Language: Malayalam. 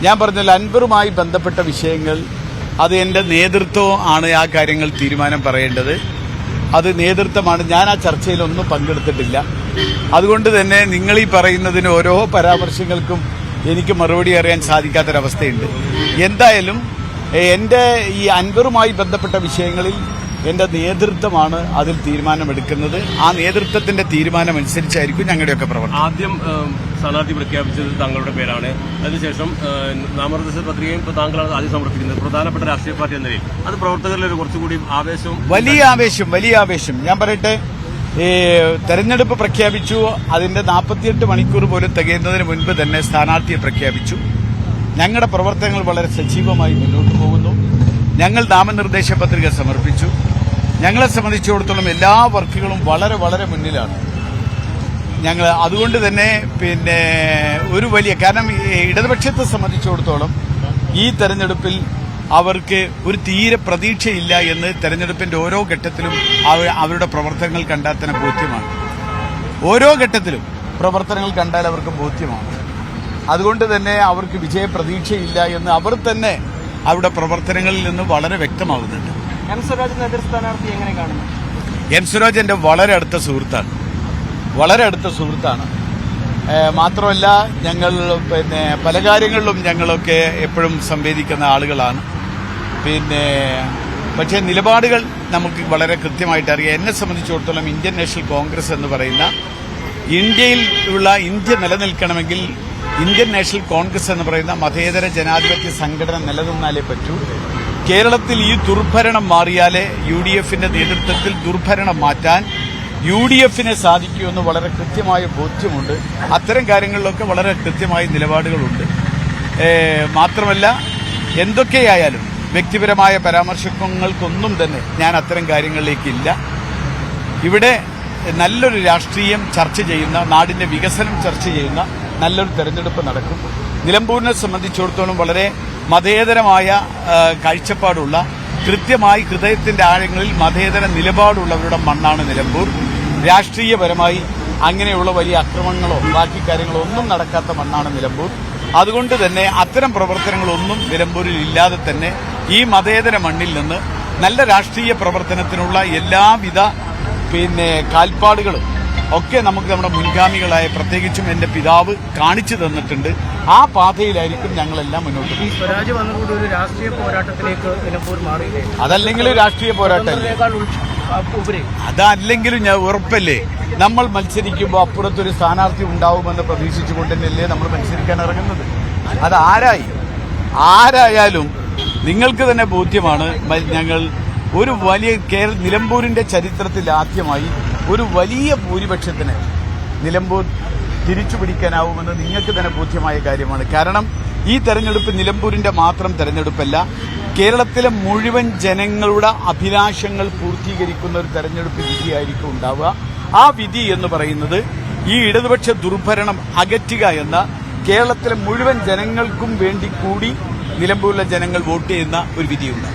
ഞാൻ പറഞ്ഞല്ലോ, അൻവറുമായി ബന്ധപ്പെട്ട വിഷയങ്ങൾ അത് എന്റെ നേതൃത്വം ആണ് ആ കാര്യങ്ങൾ തീരുമാനം പറയേണ്ടത്. അത് നേതൃത്വമാണ്. ഞാൻ ആ ചർച്ചയിലൊന്നും പങ്കെടുത്തിട്ടില്ല. അതുകൊണ്ട് തന്നെ നിങ്ങൾ ഈ പറയുന്നതിന് ഓരോ പരാമർശങ്ങൾക്കും എനിക്ക് മറുപടി അറിയാൻ സാധിക്കാത്തൊരവസ്ഥയുണ്ട്. എന്തായാലും എന്റെ ഈ അൻവറുമായി ബന്ധപ്പെട്ട വിഷയങ്ങളിൽ എന്റെ നേതൃത്വമാണ് അതിൽ തീരുമാനമെടുക്കുന്നത്. ആ നേതൃത്വത്തിന്റെ തീരുമാനം അനുസരിച്ചായിരിക്കും ഞങ്ങളുടെയൊക്കെ പ്രവർത്തനം. ആദ്യം സ്ഥാനാർത്ഥി പ്രഖ്യാപിച്ചത് താങ്കളുടെ പേരാണ്. അതിനുശേഷം നാമനിർദ്ദേശ പത്രികയും താങ്കളാണ് ആദ്യം സമർപ്പിക്കുന്നത്. പ്രധാനപ്പെട്ട രാഷ്ട്രീയ പാർട്ടി എന്ന നിലയിൽ അത് പ്രവർത്തകരിൽ കുറച്ചുകൂടി ആവേശവും വലിയ ആവേശം. ഞാൻ പറയട്ടെ, തെരഞ്ഞെടുപ്പ് പ്രഖ്യാപിച്ചു. അതിന്റെ 48 മണിക്കൂർ പോലും തികയുന്നതിന് മുൻപ് തന്നെ സ്ഥാനാർത്ഥിയെ പ്രഖ്യാപിച്ചു. ഞങ്ങളുടെ പ്രവർത്തനങ്ങൾ വളരെ സജീവമായി മുന്നോട്ട് പോകുന്നു. ഞങ്ങൾ നാമനിർദ്ദേശ പത്രിക സമർപ്പിച്ചു. ഞങ്ങളെ സംബന്ധിച്ചിടത്തോളം എല്ലാ വർക്കുകളും വളരെ വളരെ മുന്നിലാണ്. ഞങ്ങൾ അതുകൊണ്ട് തന്നെ ഒരു വലിയ കാരണം ഇടതുപക്ഷത്തെ സംബന്ധിച്ചിടത്തോളം ഈ തെരഞ്ഞെടുപ്പിൽ അവർക്ക് ഒരു തീരെ പ്രതീക്ഷയില്ല എന്ന് തെരഞ്ഞെടുപ്പിന്റെ ഓരോ ഘട്ടത്തിലും അവരുടെ പ്രവർത്തനങ്ങൾ കണ്ടാൽ തന്നെ ബോധ്യമാണ്. ഓരോ ഘട്ടത്തിലും പ്രവർത്തനങ്ങൾ കണ്ടാൽ അവർക്ക് ബോധ്യമാണ്. അതുകൊണ്ട് തന്നെ അവർക്ക് വിജയപ്രതീക്ഷയില്ല എന്ന് അവർ തന്നെ അവരുടെ പ്രവർത്തനങ്ങളിൽ നിന്ന് വളരെ വ്യക്തമാകുന്നുണ്ട്. എം സ്വരാജ് എതിർ സ്ഥാനാർത്ഥി എങ്ങനെ കാണുന്നു? എം സ്വരാജ് എന്റെ വളരെ അടുത്ത സുഹൃത്താണ്. മാത്രമല്ല ഞങ്ങൾ പല കാര്യങ്ങളിലും ഞങ്ങളൊക്കെ എപ്പോഴും സംവേദിക്കുന്ന ആളുകളാണ്. പക്ഷേ നിലപാടുകൾ നമുക്ക് വളരെ കൃത്യമായിട്ട് അറിയാം. എന്നെ സംബന്ധിച്ചിടത്തോളം ഇന്ത്യൻ നാഷണൽ കോൺഗ്രസ് എന്ന് പറയുന്ന ഇന്ത്യ നിലനിൽക്കണമെങ്കിൽ ഇന്ത്യൻ നാഷണൽ കോൺഗ്രസ് എന്ന് പറയുന്ന മതേതര ജനാധിപത്യ സംഘടന നിലനിന്നാലേ പറ്റൂ. കേരളത്തിൽ ഈ ദുർഭരണം മാറിയാലേ UDFന്റെ നേതൃത്വത്തിൽ ദുർഭരണം മാറ്റാൻ UDFന് സാധിക്കുമെന്ന് വളരെ കൃത്യമായ ബോധ്യമുണ്ട്. അത്തരം കാര്യങ്ങളിലൊക്കെ വളരെ കൃത്യമായ നിലപാടുകളുണ്ട്. മാത്രമല്ല എന്തൊക്കെയായാലും വ്യക്തിപരമായ പരാമർശങ്ങൾക്കൊന്നും തന്നെ ഞാൻ അത്തരം കാര്യങ്ങളിലേക്കില്ല. ഇവിടെ നല്ലൊരു രാഷ്ട്രീയം ചർച്ച ചെയ്യുന്ന, നാടിന്റെ വികസനം ചർച്ച ചെയ്യുന്ന നല്ലൊരു തെരഞ്ഞെടുപ്പ് നടക്കും. നിലമ്പൂരിനെ സംബന്ധിച്ചിടത്തോളം വളരെ മതേതരമായ കാഴ്ചപ്പാടുള്ള, കൃത്യമായി ഹൃദയത്തിന്റെ ആഴങ്ങളിൽ മതേതര നിലപാടുള്ളവരുടെ മണ്ണാണ് നിലമ്പൂർ. രാഷ്ട്രീയപരമായി അങ്ങനെയുള്ള വലിയ അക്രമങ്ങളോ ബാക്കി കാര്യങ്ങളോ ഒന്നും നടക്കാത്ത മണ്ണാണ് നിലമ്പൂർ. അതുകൊണ്ട് തന്നെ അത്തരം പ്രവർത്തനങ്ങളൊന്നും നിലമ്പൂരിൽ ഇല്ലാതെ തന്നെ ഈ മതേതര മണ്ണിൽ നിന്ന് നല്ല രാഷ്ട്രീയ പ്രവർത്തനത്തിനുള്ള എല്ലാവിധ കാൽപ്പാടുകളും ഒക്കെ നമുക്ക് നമ്മുടെ മുൻഗാമികളായ പ്രത്യേകിച്ചും എന്റെ പിതാവ് കാണിച്ചു തന്നിട്ടുണ്ട്. ആ പാതയിലായിരിക്കും ഞങ്ങളെല്ലാം മുന്നോട്ട് പോകുന്നത്. സ്വരാജ് വന്നതോടെ ഒരു രാഷ്ട്രീയ പോരാട്ടത്തിലേക്ക് നിലമ്പൂർ മാറിയില്ലേ? അതല്ലെങ്കിലും രാഷ്ട്രീയ പോരാട്ടമല്ലേ? അതല്ലെങ്കിലും ഞാൻ ഉറപ്പല്ലേ, നമ്മൾ മത്സരിക്കുമ്പോൾ അപ്പുറത്തൊരു സ്ഥാനാർത്ഥി ഉണ്ടാവുമെന്ന് പ്രതീക്ഷിച്ചുകൊണ്ട് തന്നെയല്ലേ നമ്മൾ മത്സരിക്കാൻ ഇറങ്ങുന്നത്. അത് ആരായാലും നിങ്ങൾക്ക് തന്നെ ബോധ്യമാണ്. ഞങ്ങൾ ഒരു വലിയ നിലമ്പൂരിന്റെ ചരിത്രത്തിൽ ആദ്യമായി ഒരു വലിയ ഭൂരിപക്ഷത്തിന് നിലമ്പൂർ തിരിച്ചുപിടിക്കാനാവുമെന്ന് നിങ്ങൾക്ക് തന്നെ ബോധ്യമായ കാര്യമാണ്. കാരണം ഈ തെരഞ്ഞെടുപ്പ് നിലമ്പൂരിന്റെ മാത്രം തെരഞ്ഞെടുപ്പല്ല, കേരളത്തിലെ മുഴുവൻ ജനങ്ങളുടെ അഭിലാഷങ്ങൾ പൂർത്തീകരിക്കുന്ന ഒരു തെരഞ്ഞെടുപ്പ് വിധിയായിരിക്കും ഉണ്ടാവുക. ആ വിധി എന്ന് പറയുന്നത് ഈ ഇടതുപക്ഷ ദുർഭരണം അകറ്റുക എന്ന കേരളത്തിലെ മുഴുവൻ ജനങ്ങൾക്കും വേണ്ടി കൂടി നിലമ്പൂരിലെ ജനങ്ങൾ വോട്ട് ചെയ്യുന്ന ഒരു വിധിയുണ്ട്.